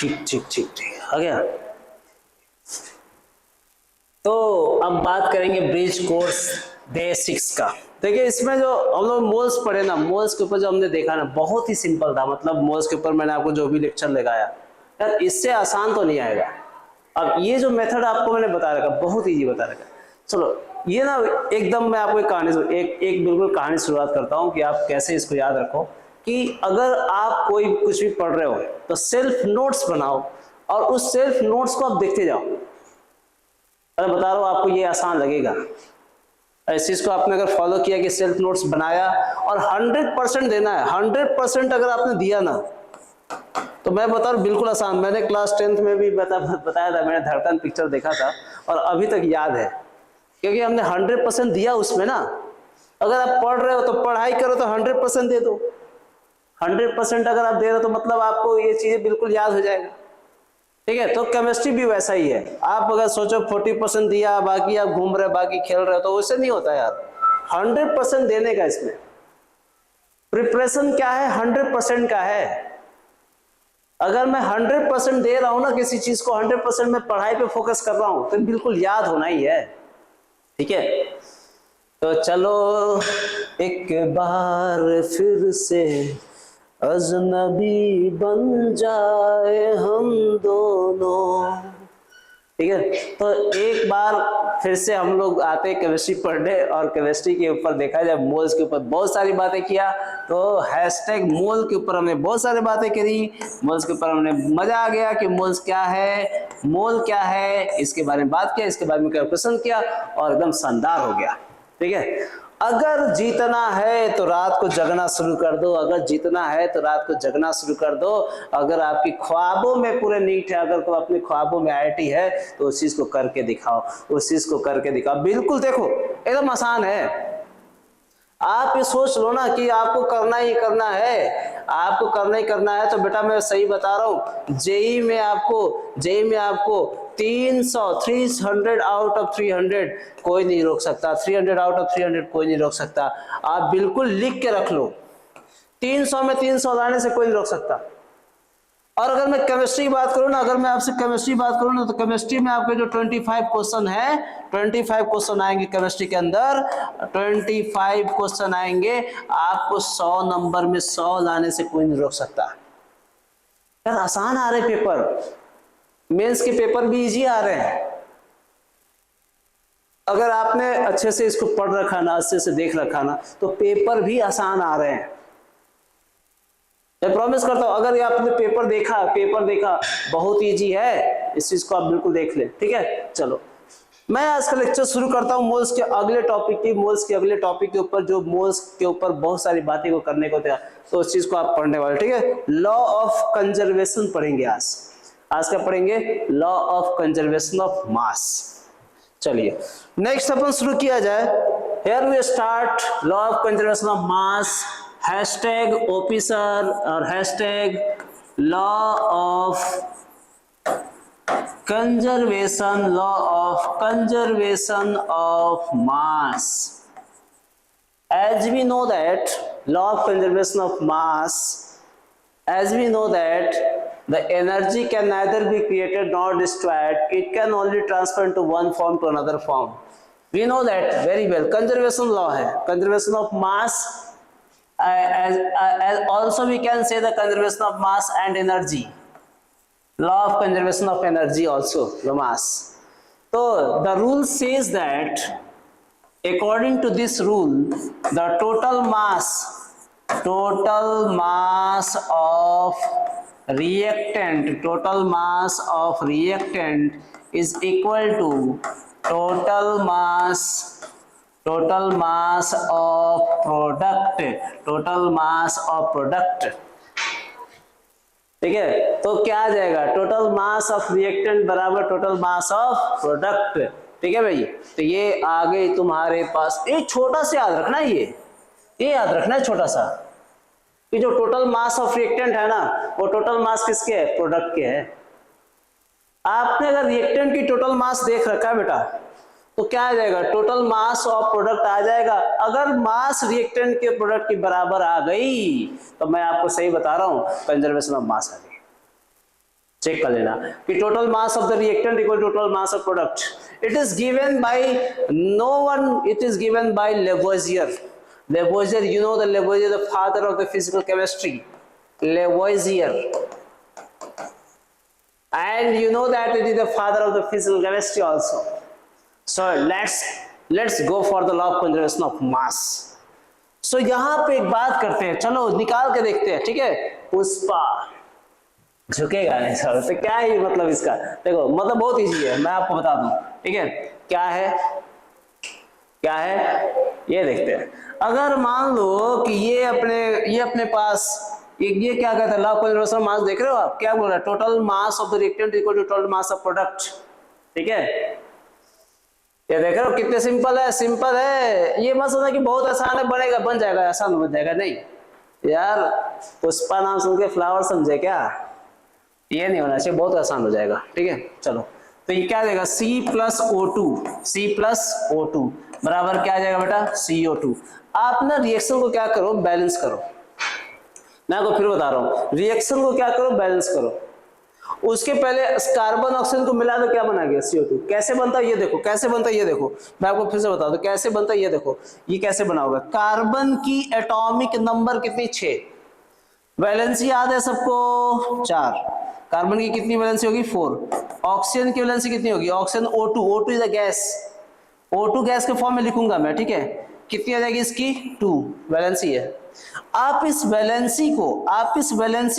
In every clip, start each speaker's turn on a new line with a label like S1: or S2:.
S1: ठीक ठीक ठीक ठीक आ गया। तो अब बात करेंगे ब्रिज कोर्स डे 6 का। देखिए इसमें जो हम लोग मोल्स पढ़े ना, मोल्स के ऊपर जो हमने देखा ना, बहुत ही सिंपल था। मतलब मोल्स के ऊपर मैंने आपको जो भी लेक्चर लगाया यार, इससे आसान तो नहीं आएगा। अब ये जो मेथड आपको मैंने बता रखा, बहुत इजी बता रखा। चलो ये ना एकदम मैं आपको एक कहानी एक बिल्कुल कहानी शुरुआत करता हूँ कि आप कैसे इसको याद रखो। कि अगर आप कोई कुछ भी पढ़ रहे हो तो सेल्फ नोट्स बनाओ और उस सेल्फ नोट्स को आप देखते जाओ। मैं बता रहा हूँ आपको ये आसान लगेगा। इस चीज को आपने अगर फॉलो किया कि सेल्फ नोट्स बनाया और 100% देना है, 100% अगर आपने दिया ना तो मैं बता रहा हूँ बिल्कुल आसान। मैंने क्लास 10th में भी बताया था, मैंने धड़कन पिक्चर देखा था और अभी तक याद है, क्योंकि हमने 100% दिया उसमें ना। अगर आप पढ़ रहे हो तो पढ़ाई करो तो 100% दे दो। 100% अगर आप दे रहे हो तो मतलब आपको ये चीजें बिल्कुल याद हो जाएगा। ठीक है, तो केमिस्ट्री भी वैसा ही है। आप अगर सोचो 40% दिया, बाकी आप घूम रहे, बाकी खेल रहे हो, तो वैसे नहीं होता यार। 100% देने का इसमें प्रिपरेशन क्या है, 100% का है। अगर मैं 100% दे रहा हूं ना किसी चीज को, 100% मैं पढ़ाई पे फोकस कर रहा हूं, तो बिल्कुल याद होना ही है। ठीक है, तो चलो एक बार फिर से अजनबी बन जाए हम दोनों। ठीक है, तो एक बार फिर से हम लोग आते हैं केमिस्ट्री पढ़ने, और केमिस्ट्री के ऊपर देखा जाए मोल्स के ऊपर बहुत सारी बातें किया। तो हैशटैग मोल के ऊपर हमने बहुत सारी बातें करी। मोल्स के ऊपर हमने मजा आ गया कि मोल्स क्या है, मोल क्या है, इसके बारे में बात किया, इसके बारे में क्वेश्चन किया और एकदम शानदार हो गया। ठीक है, अगर जीतना है तो रात को जगना शुरू कर दो, अगर जीतना है तो रात को जगना शुरू कर दो। अगर आपकी ख्वाबों में पूरे नीट है, अगर तो अपने ख्वाबों में आईआईटी है, तो उस चीज को करके दिखाओ, उस चीज को करके दिखाओ। बिल्कुल देखो एकदम आसान है। आप ये सोच लो ना कि आपको करना ही करना है, आपको करना ही करना है, तो बेटा मैं सही बता रहा हूँ, जेई में आपको 300 आउट ऑफ 300 कोई नहीं रोक सकता, 300 आउट ऑफ 300 कोई नहीं रोक सकता। आप बिल्कुल लिख के रख लो, 300 में 300 लाने से कोई नहीं रोक सकता। और अगर मैं केमिस्ट्री की बात करूं ना, अगर मैं आपसे केमिस्ट्री बात करूं ना, तो केमिस्ट्री में आपके जो 25 क्वेश्चन है, 25 क्वेश्चन आएंगे केमिस्ट्री के अंदर, 25 क्वेश्चन आएंगे, आपको 100 नंबर में 100 लाने से कोई नहीं रोक सकता। यार आसान आ रहे पेपर, मेंस के पेपर भी इजी आ रहे हैं। अगर आपने अच्छे से इसको पढ़ रखा ना, अच्छे से देख रखा ना, तो पेपर भी आसान आ रहे हैं। मैं प्रॉमिस करता हूं, अगर आपने पेपर देखा बहुत इजी है, इस चीज को आप बिल्कुल देख ले। ठीक है, चलो मैं आज का लेक्चर शुरू करता हूं मोल्स के अगले टॉपिक के ऊपर, जो मोल्स के ऊपर बहुत सारी बातें को करने को था, तो उस चीज को आप पढ़ने वाले। ठीक है, लॉ ऑफ कंजर्वेशन पढ़ेंगे आज का पढ़ेंगे law of conservation of mass. चलिए नेक्स्ट अपन शुरू किया जाए। Here we start law of conservation of mass, hashtag OP sir और hashtag law of conservation of mass. As we know that law of conservation of mass, as we know that the energy can neither be created nor destroyed, it can only transfer into one form to another form. We know that very well. Conservation law है, conservation of mass, as also we can say the conservation of mass and energy. Law of conservation of energy also, the mass. So the rule says that according to this rule, the total mass of reactant is equal to total mass of product। ठीक है, तो क्या आ जाएगा, total mass of reactant बराबर total mass of product. ठीक है भाई, तो ये आ गई तुम्हारे पास। एक छोटा सा याद रखना, ये याद रखना है छोटा सा, कि जो टोटल मास ऑफ रिएक्टेंट है ना, वो टोटल मास किसके है, प्रोडक्ट के है। आपने अगर रिएक्टेंट की टोटल मास देख रखा है बेटा, तो क्या आ जाएगा, टोटल मास ऑफ प्रोडक्ट आ जाएगा। अगर मास रिएक्टेंट के प्रोडक्ट की बराबर आ गई, तो मैं आपको सही बता रहा हूं, कंजर्वेशन ऑफ मास आ गई। चेक कर लेना कि total mass of the reactant equal total mass of product. It is given by no one, it is given by Lavoisier. Lavoisier, you know the Lavoisier, the father of the physical chemistry, Lavoisier, and you know that it is the father of the physical chemistry also. So let's go for the law of conservation of mass. So यहाँ पे एक बात करते हैं, चलो निकाल के देखते हैं, ठीक है. पुष्पा झुकेगा नहीं सर, तो क्या है मतलब इसका, देखो मतलब बहुत इजी है, मैं आपको बता दूं, ठीक है. क्या है ये देखते हैं. अगर मान लो कि ये अपने पास ये क्या कहता है, law of conservation of mass. देख रहे हो आप क्या बोल रहा है, total mass of the reactant equal to total mass of product. ठीक है, ये देख रहे हो कितने सिंपल है. ये मत सोचना कि बहुत आसान है, बनेगा बन जाएगा, आसान बन जाएगा, नहीं यार. पुष्पा नाम सुन के फ्लावर समझे क्या, ये नहीं होना चाहिए, बहुत आसान हो जाएगा. ठीक है, चलो तो ये क्या देगा, C प्लस O2 बराबर क्या आ जाएगा बेटा, CO2. आप ना रिएक्शन को क्या करो, बैलेंस करो. मैं आपको फिर बता रहा हूँ, रिएक्शन को क्या करो, बैलेंस करो. उसके पहले कार्बन ऑक्सीजन को मिला दो, क्या बना गया, CO2. कैसे बनता है ये देखो, कैसे बनता है ये देखो, मैं आपको फिर से बता दूं कैसे बनता है ये देखो. ये कैसे बना होगा, कार्बन की एटॉमिक नंबर कितनी, 6. वैलेंसी याद है सबको, 4. कार्बन की कितनी वैलेंसी होगी, 4. ऑक्सीजन की वैलेंसी कितनी होगी, oxygen O2 is a gas. O2 gas के फॉर्म में लिखूंगा मैं, ठीक है. कितनी आ जाएगी इसकी, 2 वैलेंसी है. आप इस वैलेंसी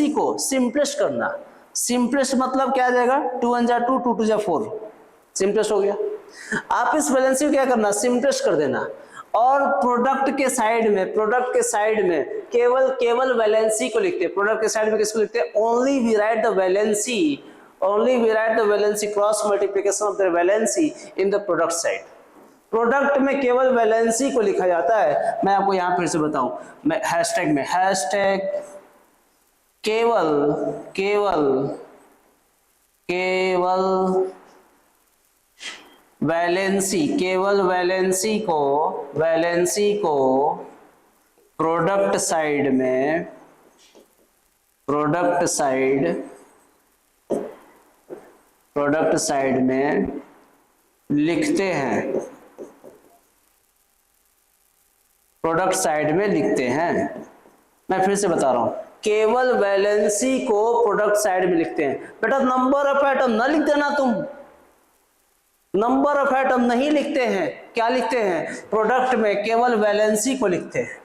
S1: को सिंपलेस्ट करना. सिंपलेस्ट मतलब क्या आ जाएगा, 2 1 जा 2, 2 2 जा 4, सिंपलेस्ट हो गया. आप इस वैलेंसी को क्या करना, सिंपलेस्ट कर देना. और प्रोडक्ट के साइड में केवल वैलेंसी को लिखते हैं. प्रोडक्ट के साइड में किसको लिखते हैं, only we write the valency cross multiplication of the valency in the product side. Product में केवल वैलेंसी को लिखा जाता है. मैं आपको यहां फिर से बताऊं, मैं हैशटैग में केवल वैलेंसी को प्रोडक्ट साइड में लिखते हैं. प्रोडक्ट साइड में लिखते हैं. मैं फिर से बता रहा हूं, केवल वैलेंसी को प्रोडक्ट साइड में लिखते हैं. बेटा नंबर ऑफ एटम ना लिख देना तुम, नंबर ऑफ एटम नहीं लिखते हैं. क्या लिखते हैं, प्रोडक्ट में केवल वैलेंसी को लिखते हैं.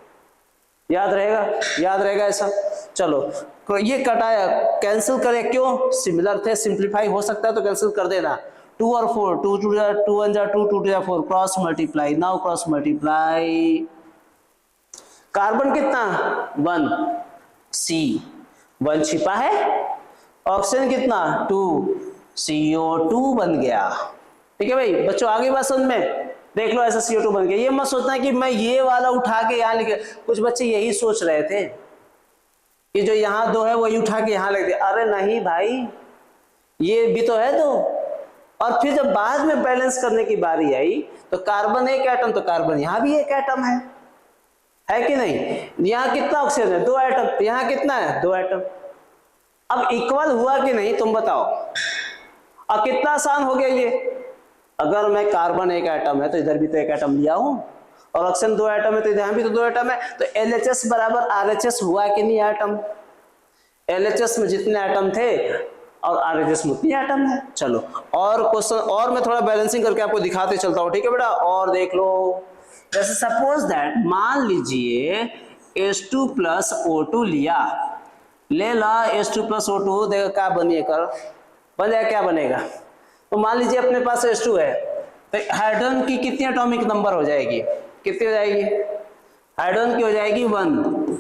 S1: याद रहेगा ऐसा. चलो ये कटाया, कैंसिल करें, क्यों, सिमिलर थे, सिंप्लीफाई हो सकता है तो कैंसिल कर देना. 2 और 4, 2 2 जा 2 1 जा 2, 2 2 जा 4, cross multiply. Now cross multiply. Carbon कितना, 1, C1 छिपा है. ऑक्सीजन कितना, 2, CO2 बन गया. ठीक है भाई बच्चों, आगे बात समझ में, देख लो ऐसा CO2 बन गया. ये मत सोचना कि मैं ये वाला उठा के यहाँ लिखे. कुछ बच्चे यही सोच रहे थे कि जो यहाँ 2 है वही उठा के यहाँ लिख दिया. अरे नहीं भाई, ये भी तो है 2. और फिर जब बाद में बैलेंस करने की बारी आई तो कार्बन एक एटम, तो कार्बन यहाँ भी एक एटम है कि नहीं. यहाँ कितना ऑक्सीजन है, 2 एटम. यहाँ कितना है, 2 एटम. अब इक्वल हुआ कि नहीं तुम बताओ. अब कितना आसान हो गया ये. अगर मैं कार्बन एक एटम है तो इधर भी तो एक एटम लिया हूं, और ऑक्सीजन 2 एटम है तो इधर भी तो 2 एटम है. तो LHS बराबर RHS हुआ कि नहीं एटम. LHS में जितने एटम थे और RHS में उतने एटम है. चलो और क्वेश्चन, और मैं थोड़ा बैलेंसिंग करके आपको दिखाते चलता हूँ. ठीक है बेटा, और देख लो. जैसे सपोज दैट, मान लीजिए H2 प्लस O2 ले ला. H2 प्लस O2 देखो क्या बन जाएगा, क्या बनेगा. तो मान लीजिए अपने पास H2 है, तो हाइड्रोजन की कितनी एटॉमिक नंबर हो जाएगी, कितनी हो जाएगी, हाइड्रोजन की हो जाएगी 1.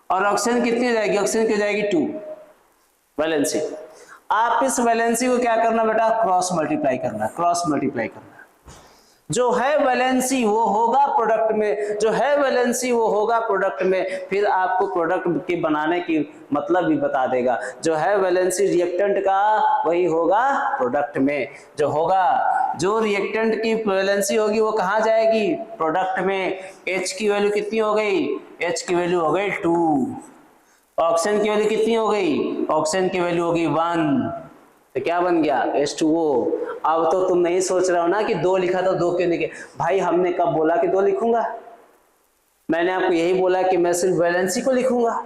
S1: और ऑक्सीजन कितनी हो जाएगी, ऑक्सीजन की हो जाएगी 2 वैलेंसी. आप इस वैलेंसी को क्या करना बेटा, क्रॉस मल्टीप्लाई करना. जो है वैलेंसी वो होगा प्रोडक्ट में, फिर आपको प्रोडक्ट के बनाने की मतलब भी बता देगा. जो है वैलेंसी रिएक्टेंट का वही होगा प्रोडक्ट में. जो रिएक्टेंट की वैलेंसी होगी वो कहाँ जाएगी, प्रोडक्ट में. H की वैल्यू कितनी हो गई, H की वैल्यू हो गई 2. ऑक्सीजन की वैल्यू कितनी हो गई, ऑक्सीजन की वैल्यू होगी 1. तो क्या बन गया H2O। अब तो तुम नहीं सोच रहे हो ना कि 2 लिखा था 2 क्यों लिखे। भाई हमने कब बोला कि 2 लिखूंगा, मैंने आपको यही बोला कि मैं सिर्फ वैलेंसी को लिखूंगा,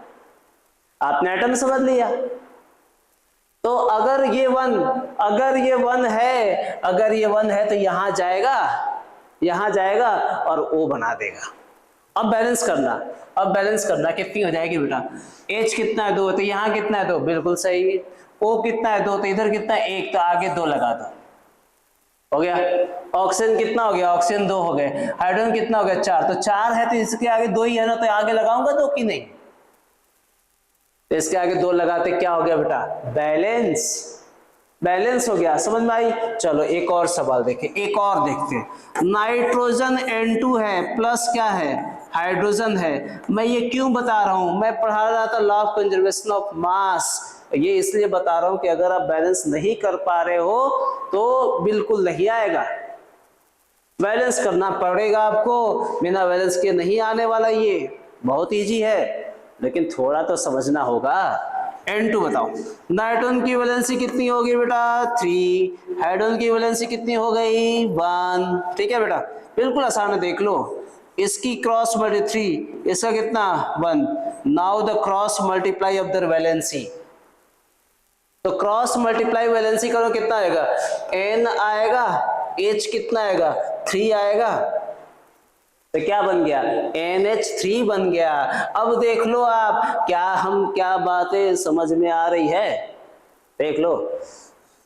S1: आपने एटम समझ लिया। तो अगर ये 1 है तो यहां जाएगा और O बना देगा। अब बैलेंस करना कितनी हो जाएगी बेटा, H कितना है 2, तो यहाँ कितना है 2, बिल्कुल सही। O कितना है 2, तो इधर कितना है 1, तो आगे 2 लगा दो, हो गया। ऑक्सीजन कितना हो गया, ऑक्सीजन 2 हो गए। हाइड्रोजन कितना हो गया 4, तो 4 है तो इसके आगे 2 ही है ना, तो आगे लगाऊंगा 2 कि नहीं, तो इसके आगे 2 लगाते क्या हो गया बेटा, बैलेंस हो गया। समझ में आई। चलो एक और सवाल देखें, एक और देखते हैं। नाइट्रोजन N2 है प्लस क्या है, हाइड्रोजन है। मैं ये क्यों बता रहा हूं, मैं पढ़ा रहा था लॉ ऑफ कंजर्वेशन ऑफ मास, ये इसलिए बता रहा हूं कि अगर आप बैलेंस नहीं कर पा रहे हो तो बिल्कुल नहीं आएगा, बैलेंस करना पड़ेगा आपको, बिना बैलेंस के नहीं आने वाला। ये बहुत इजी है लेकिन थोड़ा तो समझना होगा। N2 बताओ, नाइट्रोजन की वैलेंसी कितनी होगी बेटा 3, हाइड्रोजन की वैलेंसी कितनी हो गई 1, ठीक है बेटा, बिल्कुल आसान है, देख लो। इसकी क्रॉस मल्टी 3, इसका कितना 1। Now the cross multiply of the valency, तो क्रॉस मल्टीप्लाई वैलेंसी करो कितना आएगा, N आएगा, H कितना आएगा 3 आएगा, तो क्या बन गया NH3 बन गया। अब देख लो आप क्या बातें समझ में आ रही है, देख लो।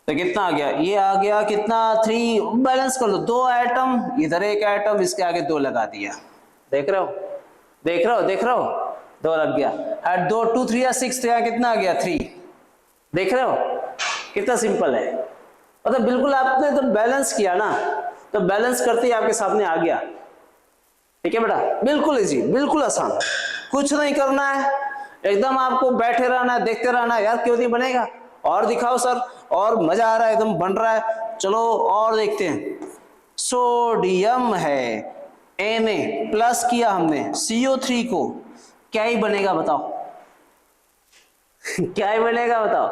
S1: तो कितना आ गया, ये आ गया कितना 3, बैलेंस कर लो, 2 एटम इधर, 1 एटम इसके आगे 2 लगा दिया, देख रहे हो 2 लग गया। 2 2 3 या 6, तो यहाँ कितना आ गया 3, देख रहे हो कितना सिंपल है। मतलब बिल्कुल आपने तो बैलेंस किया ना, तो बैलेंस करते ही आपके सामने आ गया, ठीक है बेटा, बिल्कुल इजी, बिल्कुल आसान, कुछ नहीं करना है, एकदम आपको बैठे रहना है, देखते रहना है। यार क्यों नहीं बनेगा, और दिखाओ सर, और मजा आ रहा है, एकदम बन रहा है। चलो और देखते हैं। सोडियम है, Na प्लस किया हमने CO3 को, क्या ही बनेगा बताओ क्या ही बनेगा बताओ।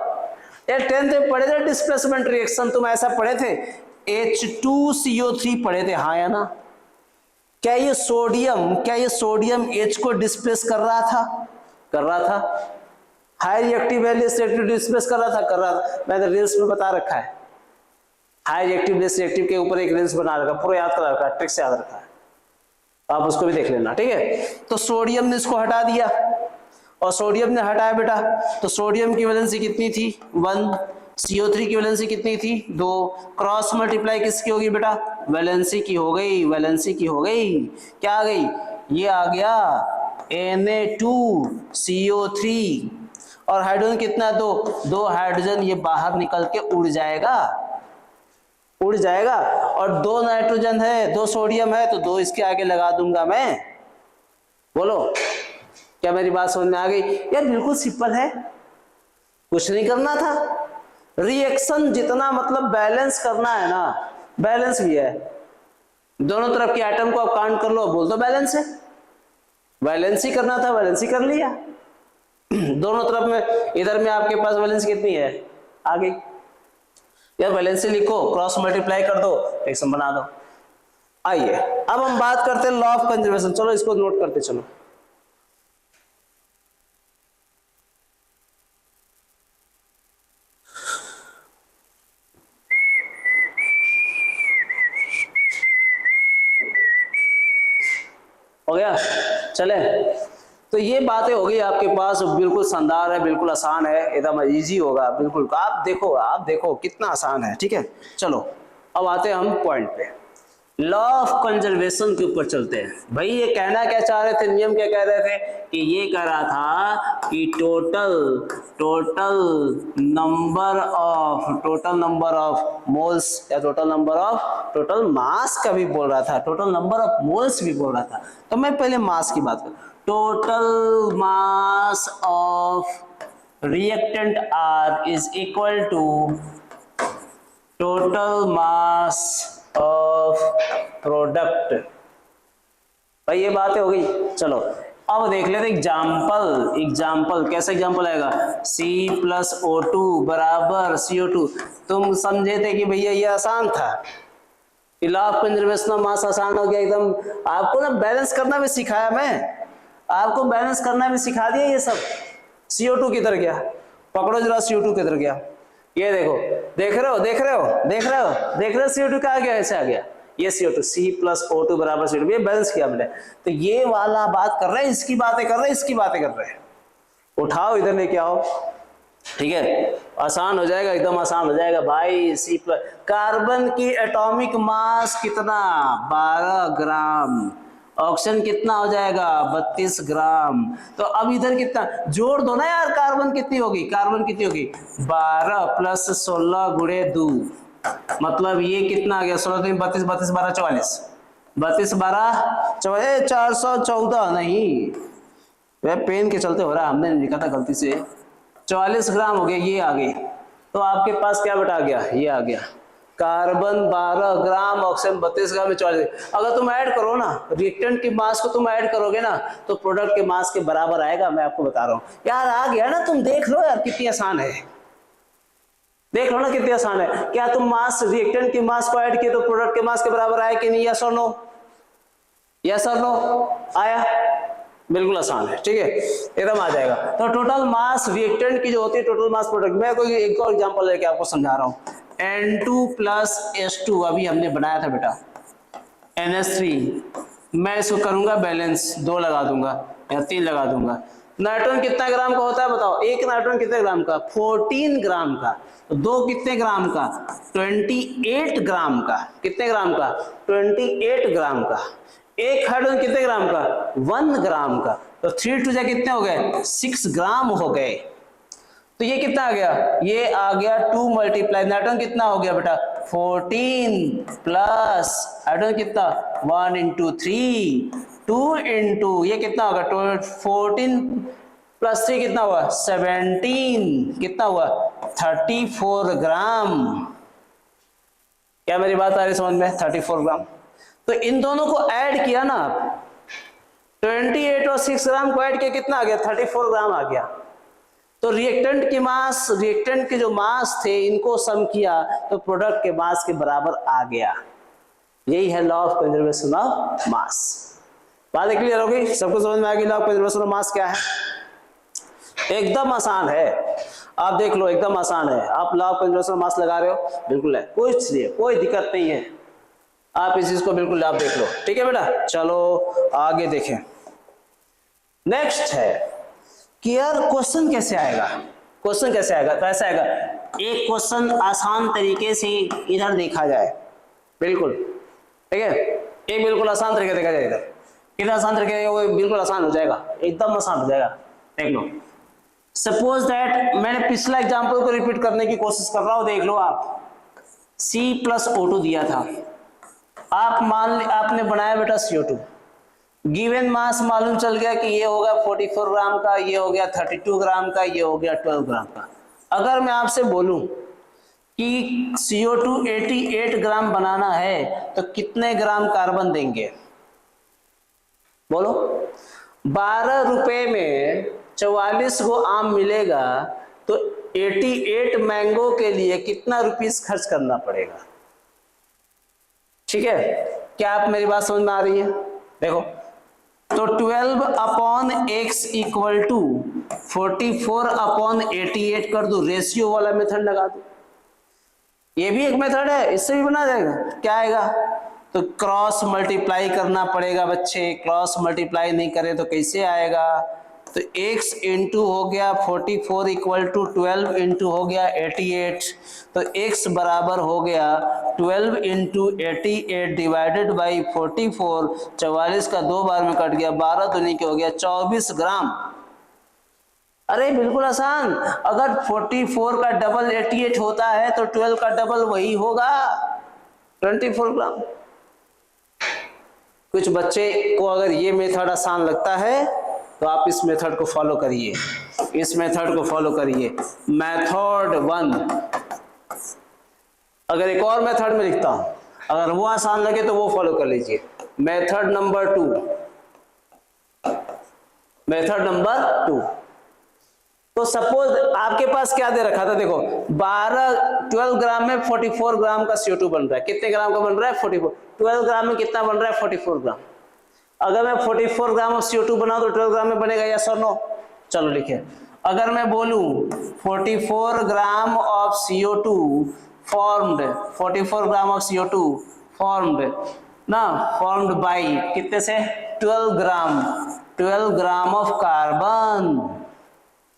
S1: यार 10th में पढ़े थे डिस्प्लेसमेंट रिएक्शन, तुम ऐसा पढ़े थे, H2CO3 पढ़े थे, हाँ या ना। क्या ये सोडियम H को डिस्प्लेस कर रहा था, हाई रिएक्टिव वैल्यू से डिस्प्लेस कर रहा था। मैंने रील्स में बता रखा है, हाई रिएक्टिव रिएक्टिव के ऊपर एक रील्स बना रखा, पूरा याद कर रखा है, ट्रिक से याद रखा है, आप उसको भी देख लेना, ठीक है। तो सोडियम ने इसको हटा दिया, और सोडियम ने हटाया बेटा, तो सोडियम की वैलेंसी कितनी थी 1, CO3 की वैलेंसी कितनी थी 2, क्रॉस मल्टीप्लाई किसकी होगी बेटा, वैलेंसी की हो गई, क्या आ गई, ये आ गया Na2CO3, और हाइड्रोजन कितना 2 हाइड्रोजन ये बाहर निकल के उड़ जाएगा, और 2 नाइट्रोजन है 2 सोडियम है, तो 2 इसके आगे लगा दूंगा मैं। बोलो क्या मेरी बात समझ में आ गई। यार बिल्कुल सिंपल है, कुछ नहीं करना था। रिएक्शन जितना मतलब बैलेंस करना है ना, बैलेंस भी है, दोनों तरफ के एटम को आप काउंट कर लो, बोल दो बैलेंस है, बैलेंस ही करना था, बैलेंस ही कर लिया। दोनों तरफ में, इधर में आपके पास बैलेंस कितनी है आ गई। यार बैलेंस लिखो, क्रॉस मल्टीप्लाई कर दो, रिएक्शन बना दो। आइए अब हम बात करते हैं लॉ ऑफ कंजर्वेशन, चलो इसको नोट करते चलो। हो गया, चले। तो ये बातें हो गई आपके पास, बिल्कुल शानदार है, बिल्कुल आसान है, एकदम इजी होगा बिल्कुल। आप देखो कितना आसान है, ठीक है। चलो अब आते हैं हम पॉइंट पे, लॉ ऑफ कंजर्वेशन के ऊपर चलते हैं। भाई ये कहना क्या चाह रहे थे, नियम क्या कह रहे थे, कि ये कह रहा था कि टोटल नंबर ऑफ मोल्स, या टोटल मास का भी बोल रहा था, टोटल नंबर ऑफ मोल्स भी बोल रहा था। तो मैं पहले मास की बात करूं, total mass of reactant R is equal to total mass of product. भाई ये बात हो गई। चलो अब देख लेते एग्जाम्पल। एग्जाम्पल कैसा एग्जाम्पल आएगा, C+O2 बराबर CO2। तुम समझे थे कि भैया ये आसान था, लॉ ऑफ कंजर्वेशन ऑफ मास आसान हो गया एकदम। आपको ना बैलेंस करना भी सिखाया मैं, आपको बैलेंस करना भी सिखा दिया ये सब। CO2 किधर गया, पकड़ो जरा CO2 किधर गया, ये देखो, देख रहे हो देख रहे हो देख रहे हो देख रहे हो CO2 का आ गया, ऐसे आ गया ये CO2, C+O2 बराबर CO2, ये बैलेंस किया हमने। तो ये वाला बात कर रहे हैं, इसकी बातें कर रहे हैं, इसकी बातें कर रहे हैं। उठाओ इधर लेके आओ, ठीक है, आसान हो जाएगा, एकदम आसान हो जाएगा भाई। कार्बन की एटॉमिक मास कितना, 12 ग्राम। ऑक्सीजन कितना हो जाएगा, 32 ग्राम। तो अब इधर कितना जोड़ दो ना यार, कार्बन कितनी होगी, कार्बन कितनी होगी, 12 + 16 × 2, मतलब ये कितना आ गया, 16 3 32 32 12 44, 32 12 44, 414 नहीं, वह पेन के चलते हो रहा है, हमने लिखा था गलती से, 44 ग्राम हो गया, ये आ गई। तो आपके पास क्या बेटा आ गया, ये आ गया, कार्बन 12 ग्राम, ऑक्सीजन 32 ग्राम में 44। अगर तुम ऐड करो ना, रिएक्टेंट की मास को तुम ऐड करोगे ना, तो प्रोडक्ट के मास के बराबर आएगा, मैं आपको बता रहा हूँ यार। आ गया ना, तुम देख लो यार कितनी आसान है, देख लो ना कितनी आसान है। क्या तुम मास, रिएक्टेंट की मास को ऐड किए तो प्रोडक्ट के मास के बराबर आया कि नहीं, यस और नो, यस और नो, आया, बिल्कुल आसान है, ठीक है, एकदम आ जाएगा। तो टोटल मास रिएक्टेंट की जो होती है, टोटल मास प्रोडक्ट, मैं कोई एक और एग्जांपल लेके आपको समझा रहा हूँ। N2 + S2 अभी हमने बनाया था बेटा, NH3, मैं इसको करूंगा बैलेंस, 2 लगा दूंगा या 3 लगा दूंगा। नाइट्रोजन कितना ग्राम का होता है बताओ, एक नाइट्रोजन कितने ग्राम का, 14 ग्राम का। तो 2 कितने ग्राम का, 28 ग्राम का। कितने ग्राम का, 28 ग्राम का। एक हाइड्रोजन कितने ग्राम का, 1 ग्राम का। तो 3 2 कितने हो गए, 6 ग्राम हो गए। तो ये कितना आ गया, ये आ गया 2 × नाइट्रोजन कितना हो गया बेटा, 14 प्लस हाइड्रोजन कितना, 1 × 3, 2 × ये कितना होगा, 14 + 3 कितना हुआ, 17, कितना हुआ, 34 ग्राम। क्या मेरी बात आ रही समझ में, 34 ग्राम। तो इन दोनों को ऐड किया ना आप, 28 और 6 ग्राम को ऐड किया, कितना आ गया, 34 ग्राम आ गया। तो रिएक्टेंट की मास, रिएक्टेंट के जो मास थे, इनको सम किया तो प्रोडक्ट के मास के बराबर आ गया। यही है लॉ ऑफ कंजर्वेशन ऑफ मास। बात क्लियर हो गई, सबको समझ में आ गई लॉ ऑफ कंजर्वेशन ऑफ मास क्या है। एकदम आसान है, आप देख लो, एकदम आसान है। आप लॉ ऑफ कंजर्वेशन ऑफ मास लगा रहे हो, बिल्कुल है, कुछ नहीं, कोई दिक्कत नहीं है, आप इस चीज को बिल्कुल आप देख लो, ठीक है बेटा। चलो आगे देखें, नेक्स्ट है कि यार क्वेश्चन कैसे आएगा, क्वेश्चन कैसे आएगा। तो ऐसा आएगा, एक क्वेश्चन आसान तरीके से इधर देखा जाए, बिल्कुल ठीक है, एक बिल्कुल आसान तरीके देखा जाए, इधर कितना आसान तरीके, वो बिल्कुल आसान हो जाएगा, एकदम आसान हो जाएगा। देख लो, सपोज दैट, मैंने पिछला एग्जांपल को रिपीट करने की कोशिश कर रहा हूं, देख लो आप, C+O2 दिया था, आप मान ली आपने बनाया बेटा CO2, गिवन मास मालूम चल गया कि ये होगा 44 ग्राम का, ये हो गया 32 ग्राम का, ये हो गया 12 ग्राम का। अगर मैं आपसे बोलूं कि CO2 88 ग्राम बनाना है तो कितने ग्राम कार्बन देंगे, बोलो। 12 रुपए में 44 को आम मिलेगा, तो 88 मैंगो के लिए कितना रुपीस खर्च करना पड़ेगा, ठीक है। क्या आप मेरी बात समझ में आ रही है, देखो, तो 12/x = 44/88 कर दो, रेशियो वाला मेथड लगा दो, ये भी एक मेथड है, इससे भी बना जाएगा। क्या आएगा, तो क्रॉस मल्टीप्लाई करना पड़ेगा बच्चे, क्रॉस मल्टीप्लाई नहीं करें तो कैसे आएगा। तो x इंटू हो गया 44 = 12 इंटू हो गया 88, तो x बराबर हो गया 12 × 88 डिवाइडेड बाई 44, 44 का 2 बार में कट गया, 12 दूनी के हो गया 24 ग्राम। अरे बिल्कुल आसान, अगर 44 का डबल 88 होता है तो 12 का डबल वही होगा, 24 ग्राम। कुछ बच्चे को अगर ये मेथड आसान लगता है तो आप इस मेथड को फॉलो करिए, इस मेथड को फॉलो करिए, मेथड 1। अगर एक और मेथड में लिखता हूं, अगर वो आसान लगे तो वो फॉलो कर लीजिए। Method number 2, method number 2। तो सपोज आपके पास क्या दे रखा था, देखो 12 ग्राम में 44 ग्राम का CO2 बन रहा है। कितने ग्राम का बन रहा है? 44। 12 ग्राम में कितना बन रहा है? 44 ग्राम। अगर मैं 44 ग्राम ऑफ CO2 बनाऊं तो 12 ग्राम में बनेगा, यस और नो? चलो लिखे। अगर मैं बोलूं 44 gram of CO2 formed, 44 gram of CO2 formed ना, फॉर्म्ड बाई कितने से? 12 ग्राम ऑफ कार्बन।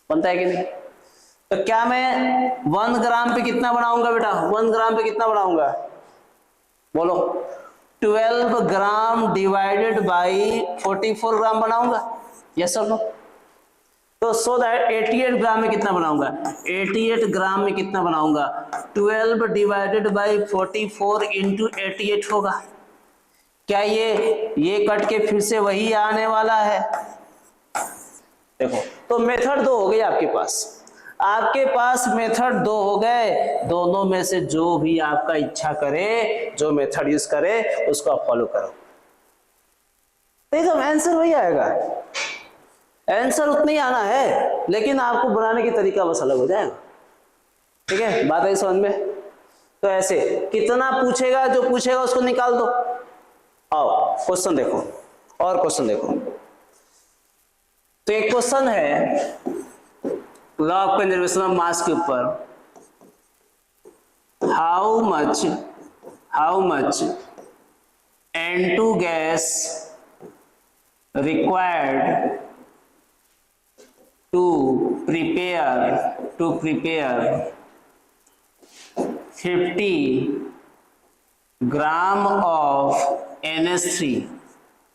S1: बनता है कि नहीं? तो क्या मैं 1 ग्राम पे कितना बनाऊंगा बेटा? 1 ग्राम पे कितना बनाऊंगा? बोलो। 12 ग्राम डिवाइडेड बाई 44 ग्राम बनाऊंगा, यस और नो? तो सो दैट 88 ग्राम में कितना बनाऊंगा? 88 ग्राम में कितना बनाऊंगा? 12 डिवाइडेड बाई 44 इंटू 88 होगा। क्या ये कट के फिर से वही आने वाला है? देखो, तो मेथड 2 हो गई आपके पास मेथड 2 हो गए। दोनों में से जो भी आपका इच्छा करे, जो मेथड यूज करे, उसको आप फॉलो करो। तो आंसर वही आएगा, आंसर उतना ही आना है, लेकिन आपको बनाने की तरीका बस अलग हो जाएगा। ठीक है, बात है समझ में? तो ऐसे कितना पूछेगा, जो पूछेगा उसको निकाल दो। आओ क्वेश्चन देखो, और क्वेश्चन देखो। तो एक क्वेश्चन है लॉ ऑफ कंजर्वेशन ऑफ मास के ऊपर, how much N2 gas required to prepare 50 gram of NH3।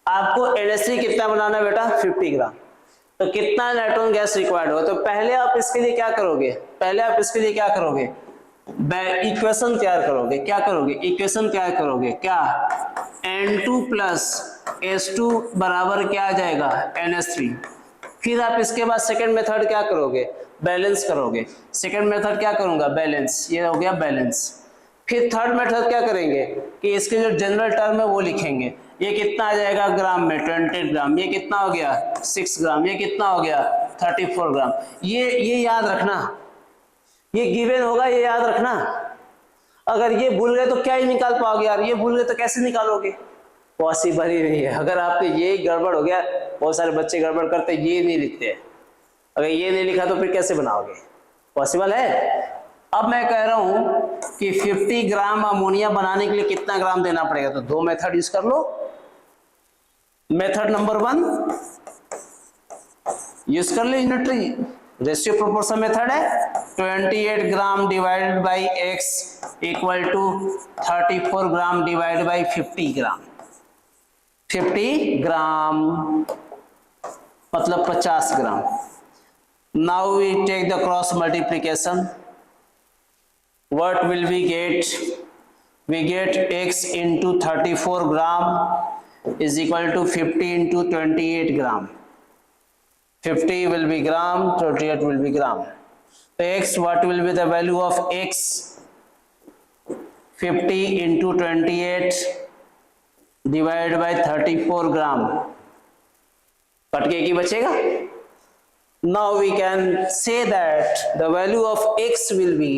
S1: आपको NH3 कितना बनाना है बेटा? 50 ग्राम। तो कितना इलेक्ट्रॉन गैस रिक्वायर्ड होगा? तो पहले आप इसके लिए क्या करोगे? इक्वेशन तैयार करोगे। इक्वेशन तैयार करोगे क्या? N2 प्लस H2 बराबर क्या आ जाएगा? NH3। फिर आप इसके बाद सेकंड मेथड क्या करोगे? बैलेंस करोगे। सेकंड मेथड क्या करूंगा? बैलेंस। ये हो गया बैलेंस। फिर थर्ड मेथड क्या करेंगे कि इसके जो जनरल टर्म है वो लिखेंगे। ये कितना आ जाएगा ग्राम में? 20 ग्राम। ये कितना हो गया? 6 ग्राम। ये कितना हो गया? 34 ग्राम। ये याद रखना, ये गिवन होगा, ये याद रखना। अगर ये भूल गए तो क्या ही निकाल पाओगे यार? ये भूल गए तो कैसे निकालोगे? पॉसिबल ही नहीं है। अगर आपके ये गड़बड़ हो गया, बहुत सारे बच्चे गड़बड़ करते, ये नहीं लिखते। अगर ये नहीं लिखा तो फिर कैसे बनाओगे? पॉसिबल है? अब मैं कह रहा हूं कि 50 ग्राम अमोनिया बनाने के लिए कितना ग्राम देना पड़ेगा? तो 2 मेथड यूज कर लो। मेथड नंबर 1 यूज कर लो, यूनिटरी रेशियो प्रोपोर्शन मेथड है। 28 gram divided by x equal to 34 gram divided by 50 gram. 50 gram मतलब 50 gram. Now we take the cross multiplication. What will we get? We get x into 34 gram is equal to 50 into 28 gram. 50 will be gram, 28 will be gram. So x, what will be the value of x? 50 into 28 divided by 34 gram. Cut के ही बचेगा। Now we can say that the value of x will be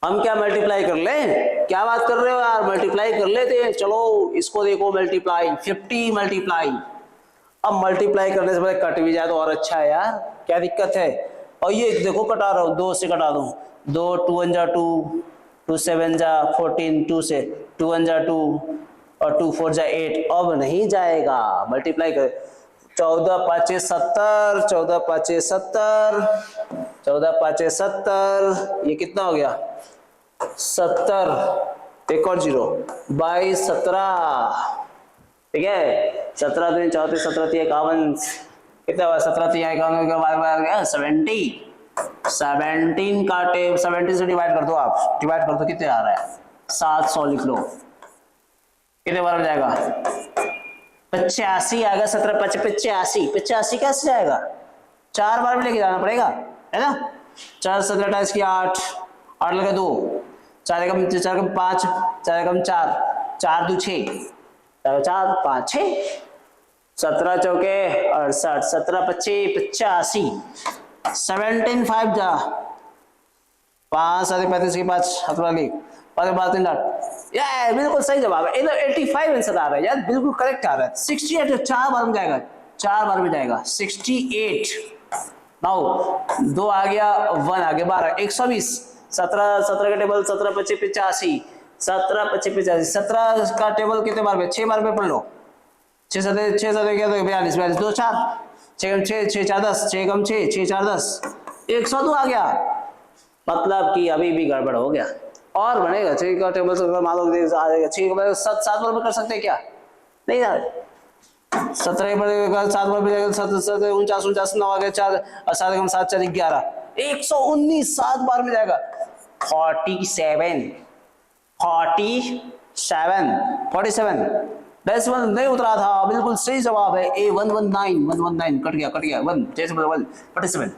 S1: हम क्या multiply कर लें? क्या बात कर रहे हो यार? मल्टीप्लाई कर लेते हैं। चलो इसको देखो, मल्टीप्लाई 50 मल्टीप्लाई। अब मल्टीप्लाई करने से पहले कट भी जाए तो और अच्छा है यार, क्या दिक्कत है? और ये देखो कटा रहा हूं, 2 से कटा दूं। 2 2 1 जा 2, 2 7 जा 14, 2 से 2 1 जा 2 और 2 4 जा 8। अब नहीं जाएगा, मल्टीप्लाई कर। 14 5 70, 14 5 70, 14 5 70, ये कितना हो गया? 70, एक और 0 22 17। ठीक है, 17 3 34 17 3 51, कितना हुआ? 17 3 51 गया 70। 17 काटे, 70 से डिवाइड कर दो। आप डिवाइड कर दो, कितने आ रहा है? 700 लिख लो। कितने बार हो जाएगा? 85 आएगा। 17 5 85, 85 कैसे जाएगा? 4 बार में लेके जाना पड़ेगा, है ना? 4 17 28 की 8 8 लगा 2, 4 एकम 5, 4 एकम 4, 4 2 6, 4 5 6, 17 चौके 68, 17 25 85, 17 5 जा 5 7 35 के 5 हथवा ली 5 बात 3 लाख, यार बिल्कुल सही जवाब है। इधर 85 आंसर आ रहा है यार, बिल्कुल करेक्ट आ रहा है। 68 4 बार में जाएगा, 4 बार में जाएगा 68। नाउ 2 आ गया 1 आ गया 12 120, 17 17 का टेबल 17 25 85, 17 25 85, 17 का टेबल कितने बार में 6 बार में पढ़ लो, 6 7 क्या तो 42 42 2 4 6 कम 6 6 4 10 6 कम 6 6 4 10 102 आ गया। मतलब कि अभी भी गड़बड़ हो गया और बनेगा। 6 का टेबल से मान लो आ जाएगा 6 के 7 बार में कर सकते हैं क्या, नहीं यार 17 के बड़े 7 बार में 7 49 49 9 आ गया 4 और 7 कम 7 4 11 119 7 बार में जाएगा 47 डेसिमल नहीं उतरा था, बिल्कुल सही जवाब है A 119 कट गया 1 डेसिमल 47।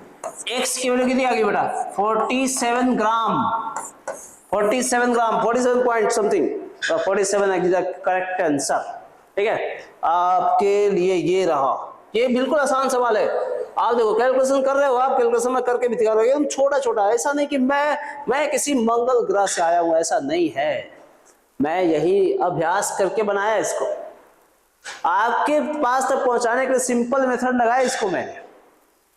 S1: x की वैल्यू कितनी आ गई बेटा 47 ग्राम 47 point something 47 is the correct answer. ठीक है, आपके लिए ये रहा, ये बिल्कुल आसान सवाल है। आप देखो कैलकुलेशन कर रहे हो, आप कैलकुलेशन में करके भी दिखा रहे हो, एकदम छोटा छोटा, ऐसा नहीं कि मैं किसी मंगल ग्रह से आया हूं, ऐसा नहीं है। मैं यही अभ्यास करके बनाया इसको, आपके पास तक पहुंचाने के लिए सिंपल मेथड लगाया इसको मैंने,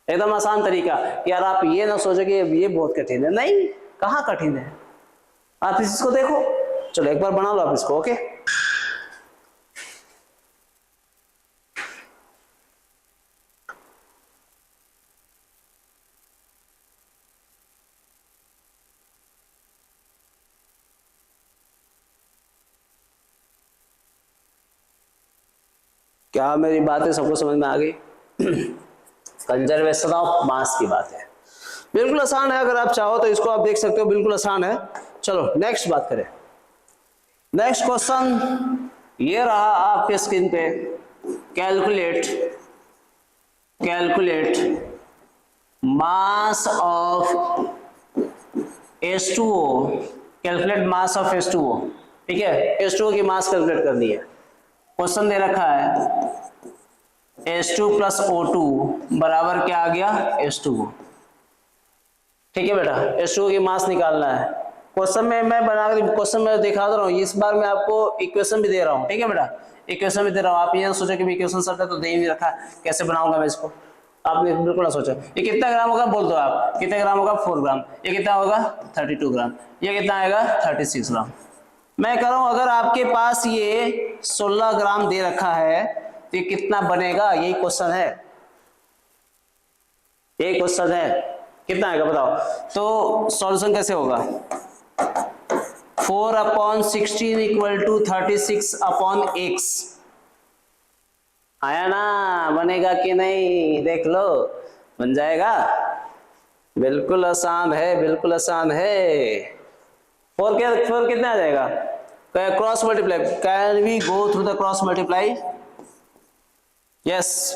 S1: एकदम आसान तरीका। यार आप ये ना सोचो कि ये बहुत कठिन है, नहीं कहाँ कठिन है, आप इसको देखो। चलो एक बार बना लो आप इसको। ओके क्या मेरी बातें सबको समझ में आ गई? कंजर्वेशन ऑफ मास की बात है, बिल्कुल आसान है। अगर आप चाहो तो इसको आप देख सकते हो, बिल्कुल आसान है। चलो नेक्स्ट बात करें। नेक्स्ट क्वेश्चन ये रहा आपके स्क्रीन पे, calculate mass of H2O, calculate mass of H2O। ठीक है, H2O की मास कैलकुलेट करनी है। क्वेश्चन दे रखा है H2 प्लस O2 बराबर क्या आ गया H2O। ठीक है बेटा, H2O की मास निकालना है। क्वेश्चन में मैं बनाकर क्वेश्चन में दिखा दे रहा हूँ, इस बार मैं आपको इक्वेशन भी दे रहा हूँ। ठीक है बेटा, इक्वेशन भी दे रहा हूँ। आप ये सोचो कि इक्वेशन सब तो दे ही नहीं रखा, कैसे बनाऊंगा मैं इसको, आपने बिल्कुल ना सोचो। ये कितना ग्राम होगा बोल दो आप, कितने ग्राम होगा 4 ग्राम, ये कितना होगा 32 ग्राम, ये कितना आएगा 36 ग्राम। मैं कह रहा हूं अगर आपके पास ये 16 ग्राम दे रखा है तो ये कितना बनेगा, यही क्वेश्चन है, यही क्वेश्चन है, कितना आएगा बताओ। तो सॉल्यूशन कैसे होगा, 4/16 इक्वल टू 36/x आया ना, बनेगा कि नहीं देख लो, बन जाएगा। बिल्कुल आसान है, बिल्कुल आसान है। 4 कितना आ जाएगा, cross multiply, can we go through the cross multiply? Yes,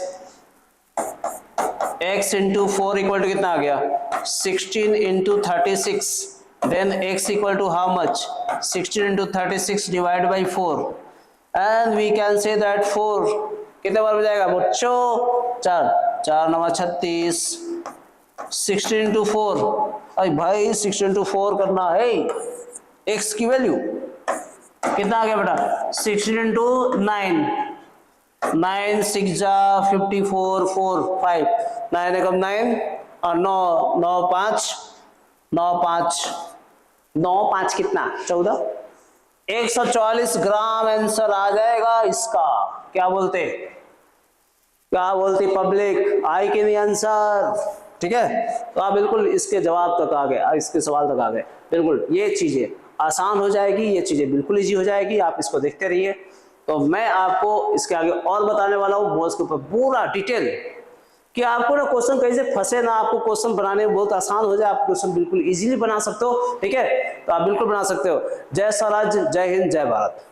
S1: x into 4 equal to कितना आ गया 16 into 36, then x equal to how much 16 into 36 divide by 4 and we can say that 4 कितने बार में जाएगा बच्चों 4 9 36, 16 इंटू 4, अरे भाई 16 इंटू 4 करना है। x की वैल्यू कितना आ गया बेटा 16 इंटू 9 6 जा 54 4 5 9 एकम 9 और 9 5 कितना 14, 144 ग्राम आंसर आ जाएगा इसका। क्या बोलते पब्लिक, आई के नहीं आंसर? ठीक है, तो आप बिल्कुल इसके जवाब तक आ गए, इसके सवाल तक आ गए। बिल्कुल ये चीजें आसान हो जाएगी, ये चीजें बिल्कुल इजी हो जाएगी, आप इसको देखते रहिए। तो मैं आपको इसके आगे और बताने वाला हूँ बहुत के ऊपर पूरा डिटेल, कि आपको ना क्वेश्चन कहीं से फंसे ना, आपको क्वेश्चन बनाने में बहुत आसान हो जाए, आप क्वेश्चन बिल्कुल इजीली बना सकते हो। ठीक है, तो आप बिल्कुल बना सकते हो। जय स्वराज, जय हिंद, जय भारत।